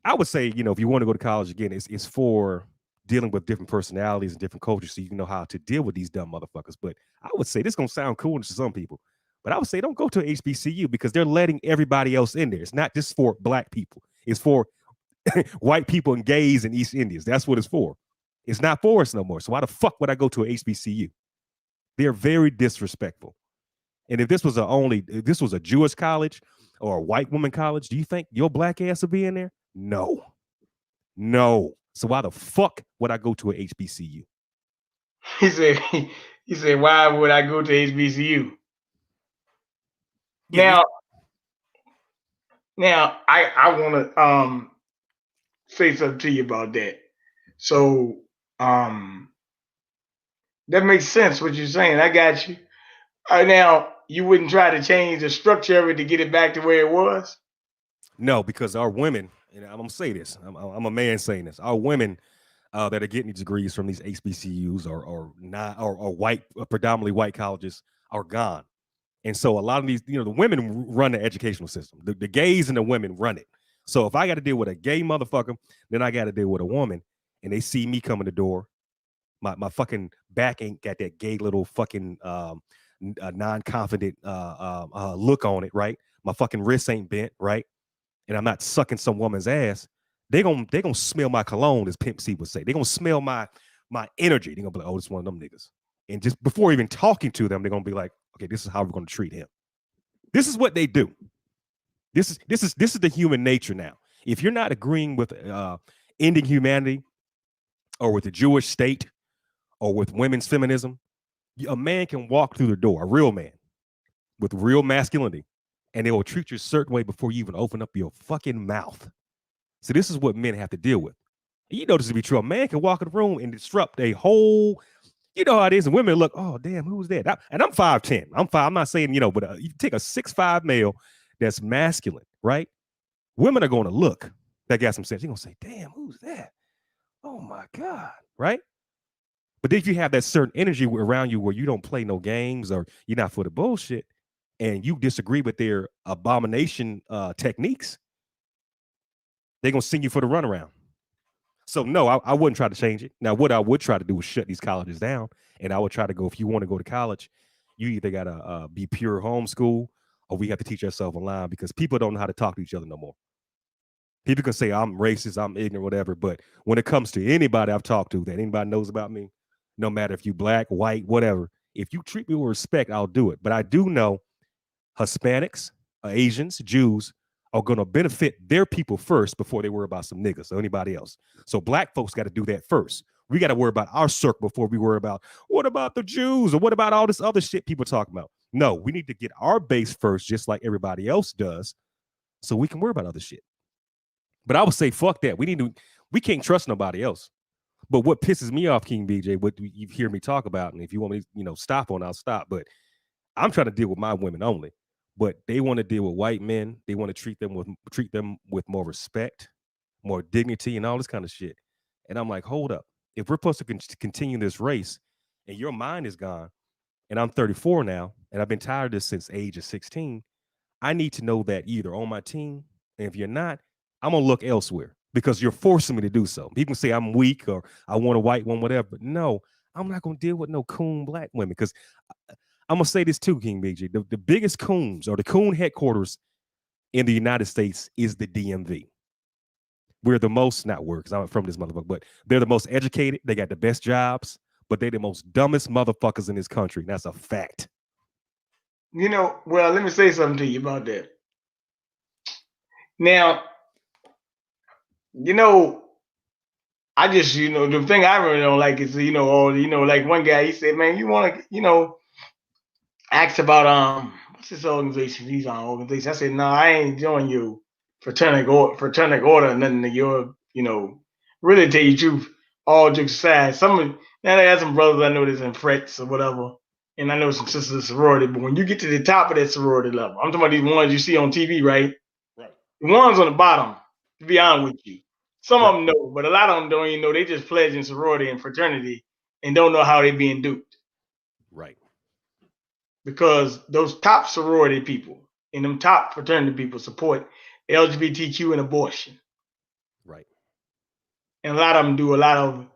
I would say, if you want to go to college again, it's for dealing with different personalities and different cultures so you can know how to deal with these dumb motherfuckers. But I would say this is gonna sound cool to some people, but I would say don't go to HBCU because they're letting everybody else in there. It's not just for black people. It's for white people and gays and East Indians. That's what it's for. It's not for us no more. So why the fuck would I go to a HBCU? They're very disrespectful. And if this was a Jewish college or a white woman college, do you think your black ass would be in there? No. No. So why the fuck would I go to a HBCU? He said, why would I go to HBCU? Yeah, now I want to say something to you about that. So that makes sense what you're saying. I got you. Now you wouldn't try to change the structure of it to get it back to where it was? No, because our women, and I'm gonna say this, I'm a man saying this, our women that are getting these degrees from these HBCUs or white, predominantly white colleges are gone. And so a lot of these, the women run the educational system. The gays and the women run it. So if I got to deal with a gay motherfucker, then I got to deal with a woman, and they see me come in the door. My fucking back ain't got that gay little fucking non-confident look on it, right? My fucking wrist ain't bent, right? And I'm not sucking some woman's ass. They gonna smell my cologne, as Pimp C would say. They gonna smell my energy. They gonna be like, oh, this is one of them niggas. And just before even talking to them, they're gonna be like, okay, this is how we're gonna treat him. This is what they do. This is the human nature now. If you're not agreeing with ending humanity or with the Jewish state or with women's feminism, a man can walk through the door, a real man with real masculinity, and they will treat you a certain way before you even open up your fucking mouth. So this is what men have to deal with. And you know this to be true. A man can walk in the room and disrupt a whole, you know how it is, and women look, oh damn, who's that? And I'm 5'10". I'm not saying, but you take a 6'5" male that's masculine, right? Women are going to look. That got some sense. You're going to say, damn, who's that? Oh my God, right? But if you have that certain energy around you where you don't play no games or you're not for the bullshit and you disagree with their abomination techniques, they're going to send you for the runaround. So no, I wouldn't try to change it. Now, what I would try to do is shut these colleges down. And I would try to go, if you want to go to college, you either got to be pure homeschool or we have to teach ourselves online because people don't know how to talk to each other no more. People can say I'm racist, I'm ignorant, whatever. But when it comes to anybody I've talked to that anybody knows about me, no matter if you black, white, whatever, if you treat me with respect, I'll do it. But I do know Hispanics, Asians, Jews are going to benefit their people first before they worry about some niggas or anybody else. So black folks got to do that first. We got to worry about our circle before we worry about what about the Jews or what about all this other shit people talk about. No, we need to get our base first, just like everybody else does, so we can worry about other shit. But I would say, fuck that. We can't trust nobody else. But what pisses me off, King BJ, what you hear me talk about, and if you want me to, stop on, I'll stop. But I'm trying to deal with my women only. But they want to deal with white men. They want to treat them with more respect, more dignity, and all this kind of shit. And I'm like, hold up. If we're supposed to continue this race, and your mind is gone, and I'm 34 now, and I've been tired of this since age of 16, I need to know that either on my team, and if you're not, I'm gonna look elsewhere because you're forcing me to do so. People say I'm weak or I want a white one, whatever. But no, I'm not gonna deal with no coon black women because I'm gonna say this too, King BJ. The biggest coons or the coon headquarters in the United States is the DMV. We're the most, not we're, because I'm from this motherfucker, but they're the most educated. They got the best jobs, but they're the most dumbest motherfuckers in this country. That's a fact. Well, let me say something to you about that. Now, I just, the thing I really don't like is, like one guy, he said, man, you want to, ask about, what's this organization? These are organizations. I said, no, I ain't joining you fraternity order, nothing to your, really tell you the truth, all jokes aside. Now I got some brothers I know that's in frets or whatever, and I know some sisters in sorority, but when you get to the top of that sorority level, I'm talking about these ones you see on TV, right? Right. The ones on the bottom, to be honest with you, some Right. of them know, but a lot of them don't even know. They just pledge in sorority and fraternity and don't know how they're being duped. Right. Because those top sorority people and them top fraternity people support LGBTQ and abortion. Right. And a lot of them do a lot of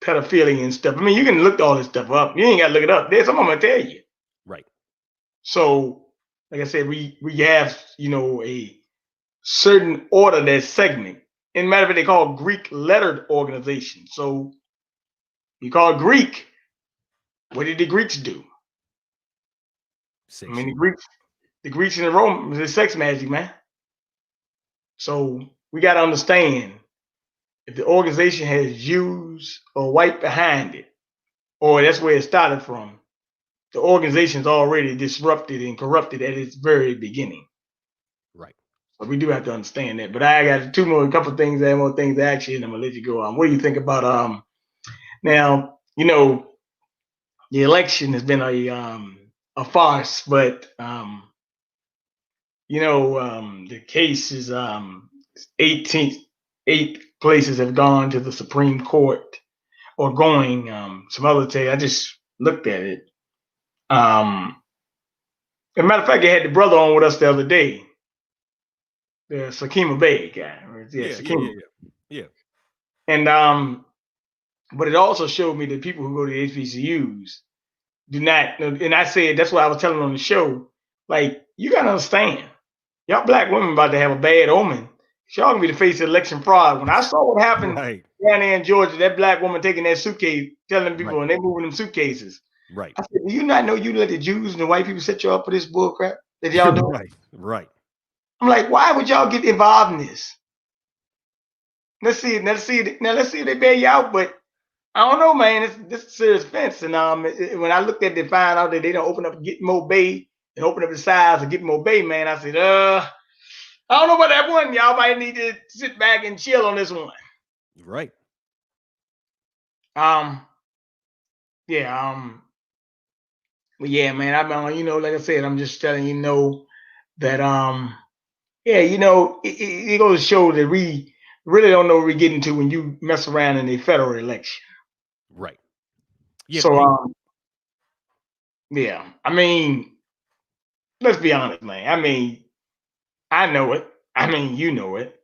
pedophilia and stuff. I mean, you can look all this stuff up. You ain't got to look it up. There's some of them tell you. Right. So, like I said, we have, a certain order that's segment. In matter of fact, they call Greek lettered organization. So you call Greek. What did the Greeks do? Sex I mean, shit. the Greeks and the Romans is sex magic, man. So we got to understand if the organization has Jews or white behind it, or that's where it started from, the organization's already disrupted and corrupted at its very beginning. Right. So we do have to understand that. But I got a couple things to ask you, and I'm gonna let you go on. What do you think about now? The election has been a farce, but the case is 8 places have gone to the Supreme Court or going. Some other day, I just looked at it. As a matter of fact, I had the brother on with us the other day, the Sakima Bay guy. Yeah. Sakima. Yeah. And but it also showed me that people who go to HBCUs do not. And I said that's what I was telling on the show. Like, you gotta understand, y'all black women about to have a bad omen. Y'all gonna be the face of election fraud. When I saw what happened Right. down there in Georgia, that black woman taking that suitcase, telling people, Right. and they moving them suitcases. Right. I said, do you not know you let the Jews and the white people set you up for this bull crap that y'all doing? Right. Right. I'm like, why would y'all get involved in this? Let's see if they bail you out. But I don't know, man. This is serious offense. And when I looked at it, find out that they don't open up Gitmo Bay and open up the sides of Gitmo Bay, man, I said, I don't know about that one. Y'all might need to sit back and chill on this one. Right. Yeah. But yeah, man. Like I said, I'm just telling that it goes to show that we really don't know what we're getting to when you mess around in a federal election. Right. Yeah. So yeah, I mean, let's be honest, man. I mean, I know it. I mean, you know it.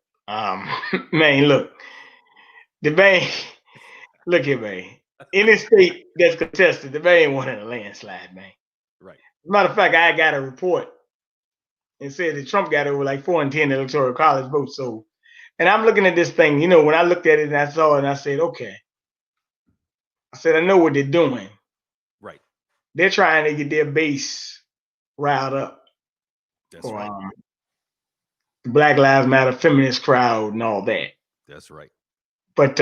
Man, look, the bank. Look here, man. Any state that's contested, the bank ain't won in a landslide, man. Right. As a matter of fact, I got a report and said that Trump got over like 4 in 10 electoral college votes. So, and I'm looking at this thing. When I looked at it and I saw it, and I said, okay. I said, I know what they're doing. Right. They're trying to get their base riled up. That's right. Black Lives Matter, feminist crowd, and all that. That's right. But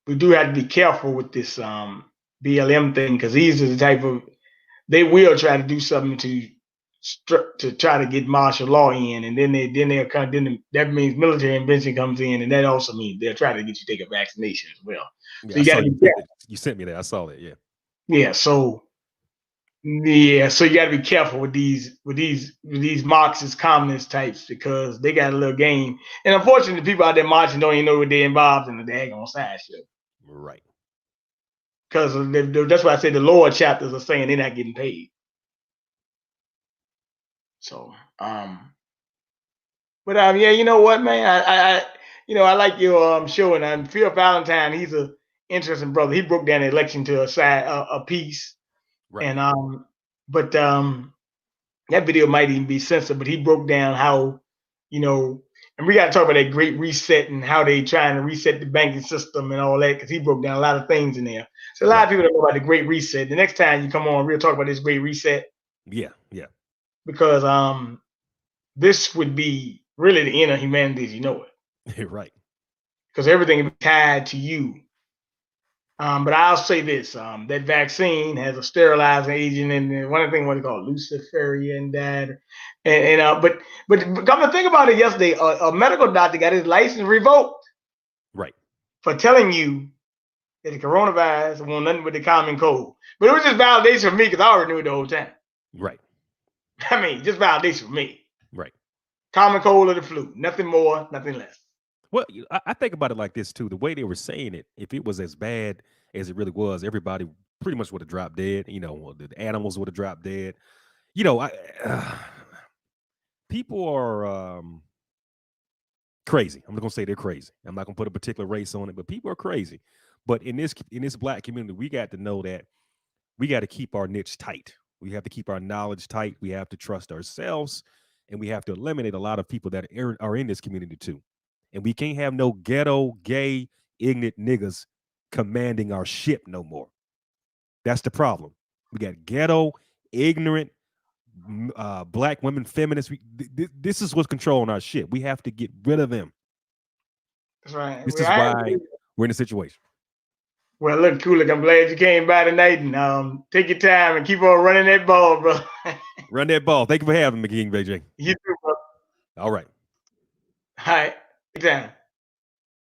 we do have to be careful with this BLM thing, because these are the type of, they will try to do something to try to get martial law in, and then that means military intervention comes in, and that also means they'll try to get you to take a vaccination as well. Yeah, so you got to be careful. You sent me that. I saw that. Yeah. Yeah. So you got to be careful with these Marxist communist types, because they got a little game. And unfortunately, the people out there marching don't even know what they're involved in the daggone sideshow. Right. Because that's why I said the lower chapters are saying they're not getting paid. So, but yeah, you know what, man, I like your show, and Phil Valentine, he's a interesting brother. He broke down the election to a piece, Right. and but that video might even be censored, but he broke down how, and we got to talk about that great reset and how they trying to reset the banking system and all that, because he broke down a lot of things in there. So a lot of people don't know about the great reset. The next time you come on, we'll talk about this great reset. Yeah. Yeah. Because this would be really the end of humanity as you know it. Right. Because everything is tied to you. But I'll say this: that vaccine has a sterilizing agent in one of the things what they call Luciferian that, but come to think about it, yesterday a medical doctor got his license revoked. Right. For telling you that the coronavirus won't nothing but the common cold. But it was just validation for me, because I already knew it the whole time. Right. I mean, just validation for me. Right. Common cold or the flu. Nothing more, nothing less. Well, I think about it like this too. The way they were saying it, if it was as bad as it really was, everybody pretty much would have dropped dead. The animals would have dropped dead. People are crazy. I'm not gonna say they're crazy. I'm not gonna put a particular race on it, but people are crazy. But in this black community, we got to know that we got to keep our niche tight. We have to keep our knowledge tight. We have to trust ourselves, and we have to eliminate a lot of people that are in this community too. And we can't have no ghetto, gay, ignorant niggas commanding our ship no more. That's the problem. We got ghetto, ignorant, black women, feminists. This is what's controlling our shit. We have to get rid of them. That's right. This is why we're in a situation. Well, look, Coolicc, I'm glad you came by tonight, and take your time and keep on running that ball, bro. Run that ball. Thank you for having me, King BJ. You too, bro. All right. All right. Good time.